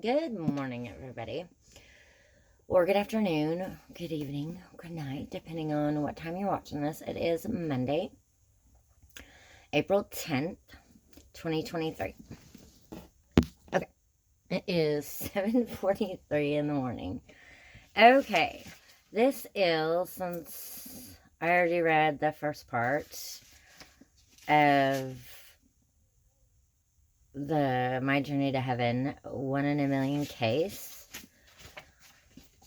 Good morning, everybody. Or good afternoon, good evening, good night, depending on what time you're watching this. It is Monday, April 10th, 2023. Okay, it is 7:43 in the morning. Okay, this is, since I already read the first part of the My Journey to Heaven 1 in a Million case,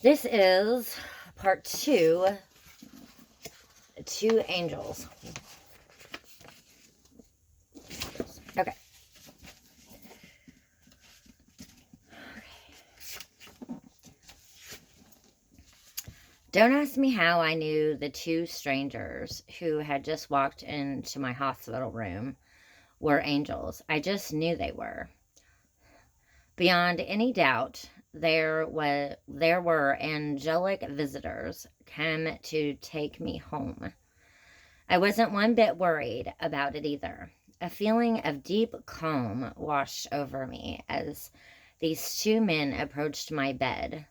this is part 2, Two Angels. Okay. Don't ask me how I knew the two strangers who had just walked into my hospital room were angels. I just knew they were. Beyond any doubt, there were angelic visitors come to take me home. I wasn't one bit worried about it either. A feeling of deep calm washed over me as these two men approached my bed,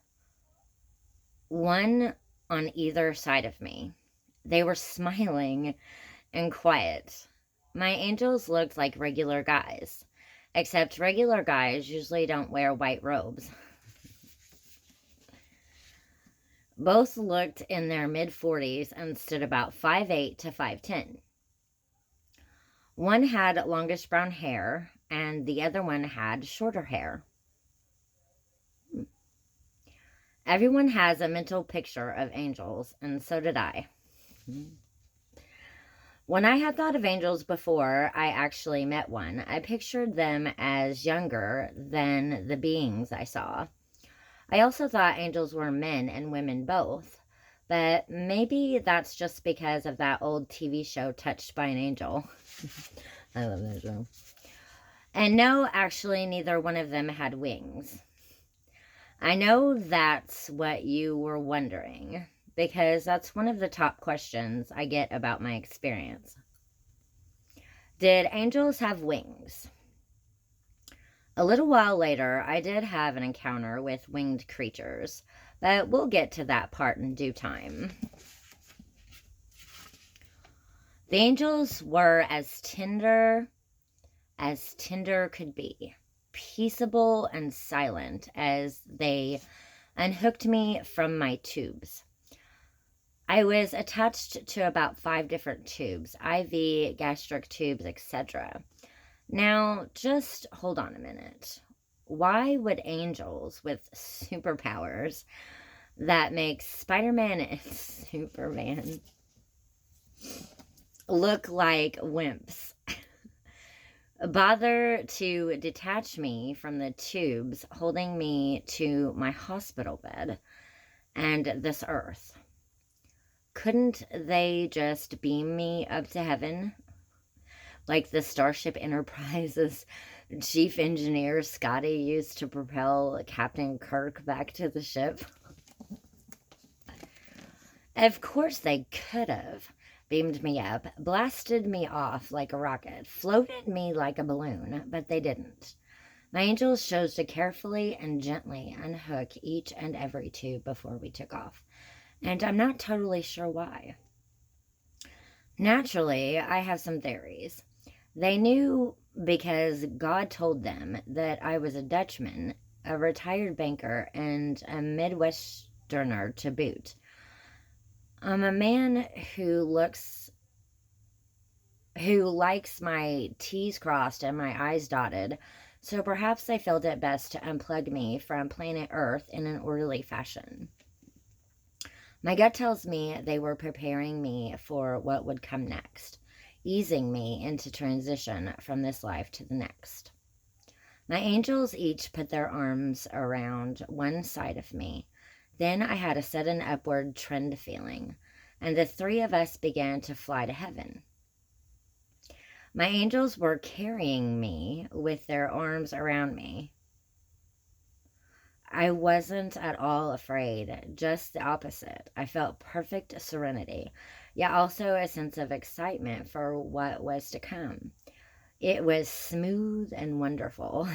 one on either side of me. They were smiling and quiet. My angels looked like regular guys, except regular guys usually don't wear white robes. Both looked in their mid-40s and stood about 5'8" to 5'10". One had longish brown hair, and the other one had shorter hair. Everyone has a mental picture of angels, and so did I. When I had thought of angels before I actually met one, I pictured them as younger than the beings I saw. I also thought angels were men and women both, but maybe that's just because of that old TV show, Touched by an Angel. I love that show. And no, actually, neither one of them had wings. I know that's what you were wondering, because that's one of the top questions I get about my experience. Did angels have wings? A little while later, I did have an encounter with winged creatures, but we'll get to that part in due time. The angels were as tender could be, peaceable and silent as they unhooked me from my tubes. I was attached to about 5 different tubes, IV, gastric tubes, etc. Now, just hold on a minute. Why would angels with superpowers that make Spider-Man and Superman look like wimps bother to detach me from the tubes holding me to my hospital bed and this earth? Couldn't they just beam me up to heaven like the Starship Enterprise's chief engineer Scotty used to propel Captain Kirk back to the ship? Of course they could have beamed me up, blasted me off like a rocket, floated me like a balloon, but they didn't. My angels chose to carefully and gently unhook each and every tube before we took off, and I'm not totally sure why. Naturally, I have some theories. They knew because God told them that I was a Dutchman, a retired banker, and a Midwesterner to boot. I'm a man who likes my T's crossed and my I's dotted, so perhaps they felt it best to unplug me from planet Earth in an orderly fashion. My gut tells me they were preparing me for what would come next, easing me into transition from this life to the next. My angels each put their arms around one side of me. Then I had a sudden upward trend feeling, and the 3 of us began to fly to heaven. My angels were carrying me with their arms around me. I wasn't at all afraid, just the opposite. I felt perfect serenity, yet also a sense of excitement for what was to come. It was smooth and wonderful.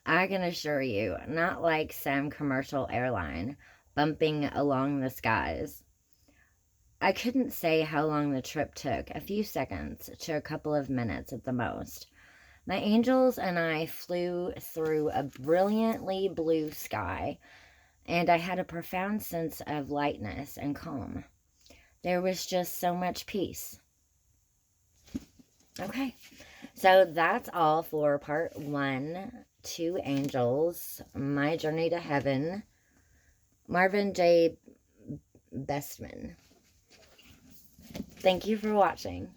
I can assure you, not like some commercial airline bumping along the skies. I couldn't say how long the trip took, a few seconds to a couple of minutes at the most. My angels and I flew through a brilliantly blue sky, and I had a profound sense of lightness and calm. There was just so much peace. Okay, so that's all for part 1, Two Angels, My Journey to Heaven, Marvin J. Bestman. Thank you for watching.